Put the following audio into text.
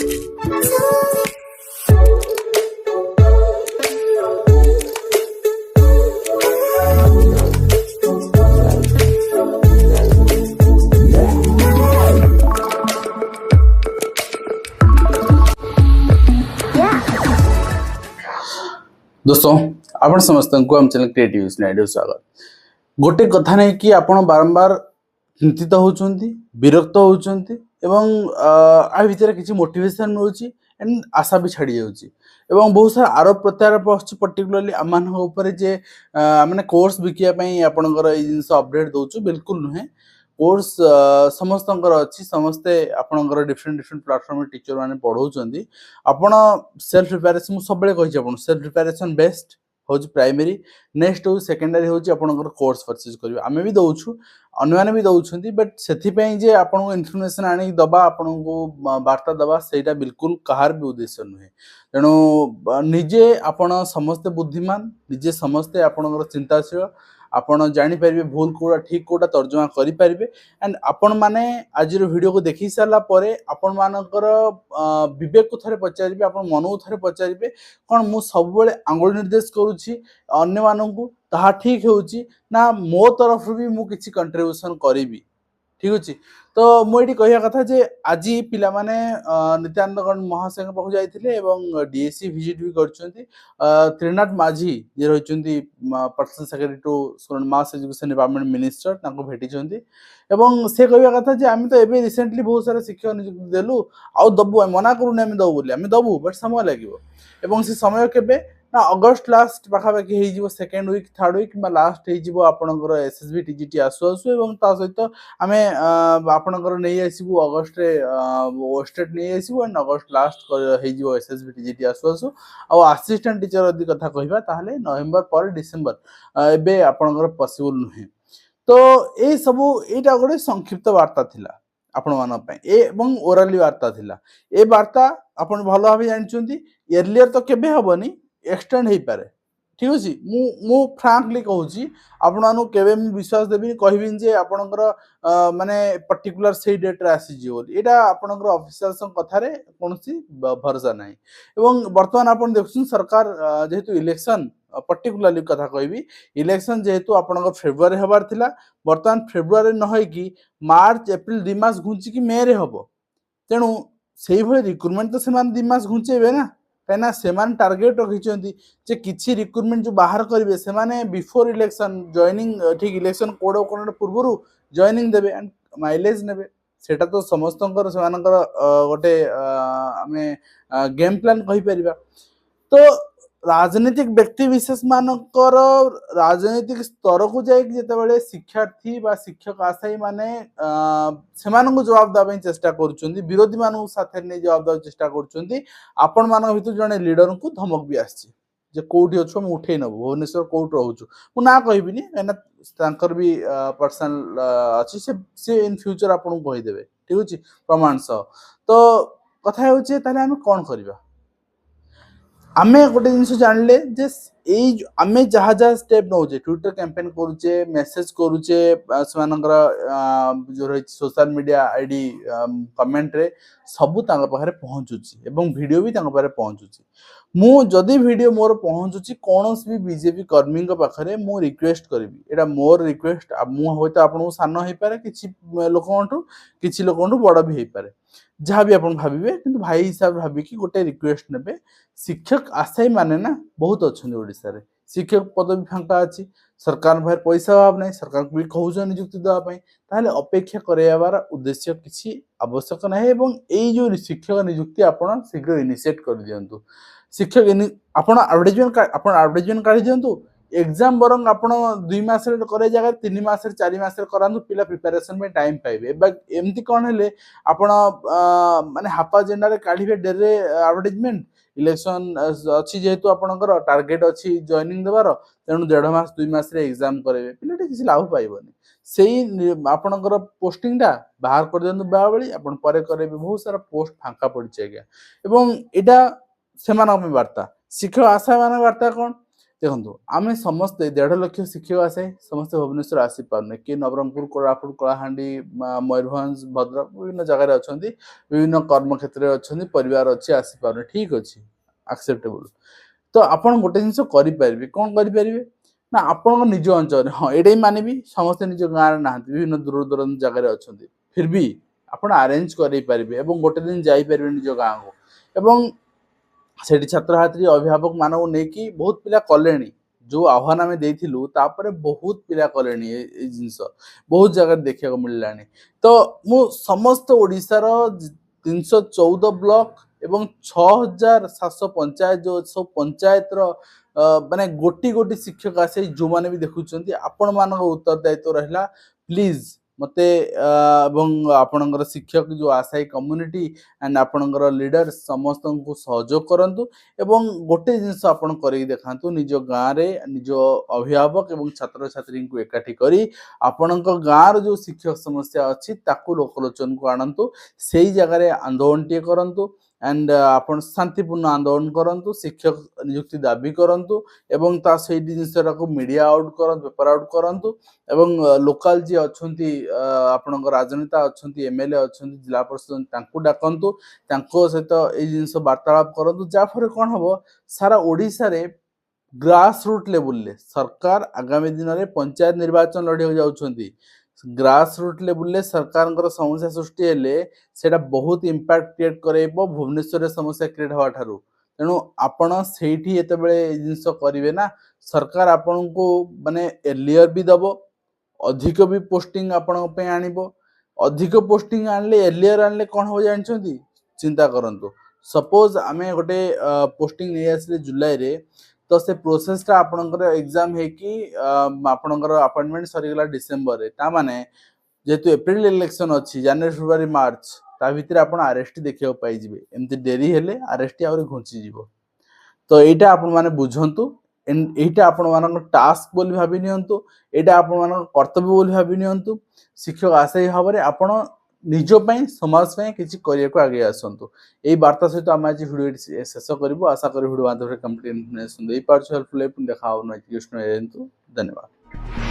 दोस्तों आपण समस्त आम चैनल क्रिएटिव स्नाइडर स्वागत। गोटे कथा नहीं कि आपण बारंबार चिंतित होउछंती, विरक्त होउछंती एवं आ भितर किछि मोटिवेशन मिलुछि एंड आशा भी छाड़ी जाउछि एवं बहुत सारा आरोप प्रत्यारोप आछि पर्टिकुलरली आमान ऊपर जे माने कोर्स बिकिया पई आपणकर ए जिंस अपडेट दोछु बिल्कुल नुहे। कोर्स समस्तंकर अच्छी समस्ते आपणकर डिफरेंट डिफरेंट प्लेटफॉर्म टीचर माने पढ़ाउछंती। आपण सेल्फ प्रिपरेशन सब बेले कहि आपण सेल्फ प्रिपरेशन बेस्ट होज प्राइमरी, नेक्स्ट हो सेकेंडरी होज आपणकर कोर्स परचेज करिवे। आमे भी दउछु, अन्य माने भी दउछंती, बट सेथि पई जे आपन इन्फॉर्मेशन आनी दबा आपन को वार्ता दबा सेटा बिल्कुल कहार भी उद्देश्य नुहे। तेणु निजे आपण समस्त बुद्धिमान, निजे समस्ते आपणकर चिंताशील, आपण जानि परिबे भूल कोडा ठीक कोडा तर्जमा करि परिबे एंड आपण माने आज वीडियो को देखि सारा परे आपण मानकर विवेक को थरे पचारिबे, आपण मन को थरे पचारिबे कोन मु सब बेले आंगुल निर्देश करूछि अन्य माननकु ताहा ठीक होउछि ना मो तरफ भी मु किछि कंट्रीब्यूशन करिबी। ठीक अछि। तो मुझे कहया कथा जे आज पिला माने नित्यानंद गण महाशय पाखु जाइथिले एवं डीएससी विजिट भी करछंती। त्रिनाथ माझी जे रहिचंती personal secretary to student mass education department minister तांको भेटिचंती एवं से कहया कथा जे आमी तो एबे रिसेंटली बहुत सारा शिक्षक नियुक्ति देलु आउ दबु मना करूने आमी दबु बोली आमी दबु बट समय लागिवो एवं से समय केबे ना अगस्त लास्ट पाखापाखि हो second week third week last हो आपणकर एसएसबी टीजीटी आसु आसु एवं ता सहित आम आपणकर नहीं आसबू अगस्ट स्टेट नहीं आसबू एंड अगस्ट लास्ट हो एसएसबी टीजीटी आसु आसु असिस्टेंट टीचर यदि कथा कहबा ताहले नवेम्बर पर डिसेम्बर एबे आपणकर पॉसिबल नुहे। तो ए सबु एटा गोटे संक्षिप्त वार्ता थिला आपण मान पय एवं ओरली वार्ता थिला। ए वार्ता आपण भलो भाबे जानचंती एर्लियर तो केबे हबनी एक्सटेंड हो पारे। ठीक अच्छे। मु फ्रांकली कहूँ आपन केवे विश्वास देवी कहबिन जे आपणकर माने पर्टिकुलर से डेट रे आसी बोली एटा आपणकर ऑफिसर्स कथारे कोनसी भरोसा नाही एवं वर्तमान आपन देखछन सरकार जेहेतु इलेक्शन पर्टिकुलरली कथा कहबी इलेक्शन जेहेतु आपणकर फेब्रुआरी हबार थिला वर्तमान फेब्रुआरी न होई कि मार्च एप्रिल 2 मास घुंची कि मे रे हबो। तेणु सेही भले रिक्रुटमेंट तो सेमान 2 मास घुंचेबे ना कहना सेमान टार्गेट रखिचंती जे किछि रिक्रुटमेंट जो बाहर करिवे सेमाने बिफोर इलेक्शन जॉइनिंग ठीक इलेक्शन कोड कोड पूर्वरु जॉइनिंग देबे एंड माइलेज नेबे सेटा तो समस्तंकर सेमानकर गोटे आमे गेम प्लान कहि परिबा। तो राजनीतिक व्यक्ति विशेष मानकर राजनीतिक स्तर को जाए जिते शिक्षार्थी बा शिक्षक आशायी माने सेमानंकु जवाब देबा चेष्टा करूछंती, विरोधी मानक साथे नै जवाब देबा चेष्टा करूछंती। आपण मानक भितर जने लीडर को धमक भी आछि जे कोठी अछो मु उठै नबो भुवनेश्वर कोठ रहउछु मु ना कहबिनी एना तांकर भी पर्सनल अछि से इन फ्यूचर आपन को कहि देबे। ठीक अछि प्रमाण सह। तो कथा होछि ताले हम कोन करबा आमे गोटे जिनस जानले जे आमे जहाँ जहाँ स्टेप नौचे ट्विटर कैंपेन करूचे मेसेज करूचे जो रही सोशल मीडिया आईडी कमेंट रे सबू तांग पाखरे पहुंचुची एवं वीडियो भी तांग पाखरे पहुंचुची। मु जदि वीडियो मोर पहुंचुची कोनोस भी बीजेपी कर्मी को पाखरे मु रिक्वेस्ट करबी एटा मोर रिक्वेस्ट मु होय त आपन सानो होई पारे किछि लोकंटू बड़ भी होई पारे जहाँ भी आपन भाबिबे किंतु भाई हिसाब भाबी कि गोटे रिक्वेस्ट नेबे। शिक्षक आशायी माने ना बहुत अच्छे ओडिसा रे शिक्षक पद भी फांका अच्छी सरकार भाई पैसा अभाव नहीं सरकार को भी कहूँ नियुक्ति देवाई ताहले अपेक्षा करार उद्देश्य किसी आवश्यक ना एवं यही जो शिक्षक नियुक्ति आपड़ शीघ्र इनिशिएट कर दिंतु। शिक्षक आपड़ आडभर्टाइजमेंट काढ़ी दिंतु एग्जाम बरंग आप 2 मास करे जगह 3 मास 4 मास करातु पिला प्रिपरेशन में टाइम पाइबे। एमती कौन हेले आपण माने हापा जेंडा काढ़े डेरे आडभर्टाइजमेंट इलेक्शन अच्छी जेहेतु आपणकर टार्गेट अच्छी जॉइनिंग देवार तेणु 1.5 मास 2 मास एग्जाम करेंगे पिलाटी किसी लाभ पाइबनी से आपणकर पोस्टिंग टा बाहर कर दिंतु बेला आपण परे करेंगे बहुत सारा पोस्ट फांका पड़ी आज्ञा एवं एटा सेमान वार्ता शिक्षक आशा मान वार्ता कौन देखो आम समस्ते 1.5 लाख शिक्षक आसे समस्ते भुवनेश्वर आसी पारने कि नवरंगपुर कोरापुट कलाहांडी मयूरभंज भद्रक विभिन्न जगह अच्छा विभिन्न कर्म क्षेत्र में अच्छा परिवार अच्छी आसी पारने ठीक अच्छे एक्सेप्टेबल तो आपड़ गोटे जिन करें कौन करें ना आपण निज अंचल हाँ ये मानवी समस्ते निज गाँव ना विभिन्न दूर दूर जगह अच्छा फिर भी आप आरेंज करें गोटे दिन जापर निज गाँव को से छात्र छात्री अभिभावक मानव नहीं बहुत पिला कले जो आह्वान आम देलु बहुत पिला कले जिनस बहुत जगह देखा मिलला तो मु समस्त ओडिशार 314 ब्लॉक एवं 6700 पंचायत जो सब पंचायत माने गोटी गोटी शिक्षक आसे जो माने भी देखुछंती आपण मान उत्तरदायित्व रहा प्लीज मते आपणकर शिक्षक जो आशायी कम्युनिटी एंड आपणकर लीडर समस्त को सहयोग करंतु एवं गोटे जिनस आपण करी देखांतु निज गाँव रे निज अभिभावक एवं छात्र छात्री को एकाठी करी आपणकर गाँव जो शिक्षक समस्या अच्छी ताकू लोकलोचन को आणंतु सेही जगह आंदोलन टे करंतु एंड आपण शांतिपूर्ण आंदोलन करंतु शिक्षक नियुक्ति दाबी करंतु एवं ता से जिनसरा को मीडिया आउट करंतु पेपर आउट करंतु एवं लोकल जी अच्छी आपण राजनेता अच्छा एमएलए अच्छा जिला परिषद तांकु डाकंतु तांको सहित ए जिनस वार्तालाप करंतु जाफरे कौन हम सारा ओडिशा रे ग्रास रूट लेवल ले सरकार आगामी दिन में पंचायत निर्वाचन लड़े जाउछंती ग्रास रूट लेवल सरकार समस्या सृष्टि हेले सेटा बहुत इंपैक्ट क्रिएट करेबो भुवनेश्वर समस्या क्रिएट हवा ठारू तेणु आपण सेठी एतबेले जिंस करिवे ना सरकार आपण को माने एर्लियर भी दबो अधिक भी पोस्टिंग आपण पे आनिबो अधिक पोस्टिंग आनले एर्लियर आनले कोन हो जानछंती चिंता करंतु सपोज आमे गोटे पोस्टिंग नै आसले जुलाई रे तो से प्रोसेस टा आपनकर एग्जाम है कि आपनकर अपॉइंटमेंट सरीगला डिसेंबर रे ता माने जेतु एप्रिल इलेक्शन अछि जनवरी फरवरी मार्च ता भीतर आपण आरएसटी देखियो पाई जिवे एमती देरी हेले आरएसटी आउर घुंची जिवो तो एटा आपण माने बुझंतु एटा आपण मानक टास्क बोली भाबी नियंतु एटा आपण मानक कर्तव्य बोली भाबी नियंतु शिक्षक आशय भाबरे आपण निज पई समाज पई किछि करिया को आगे आसंतु एई वार्ता सहित हम आज वीडियो शेष करबो आशा करी वीडियो माध्यम रे कंप्लीट इन्फॉर्मेशन देई पारछु हेल्पफुल देखा हो नोटिफिकेशन एंतु धन्यवाद।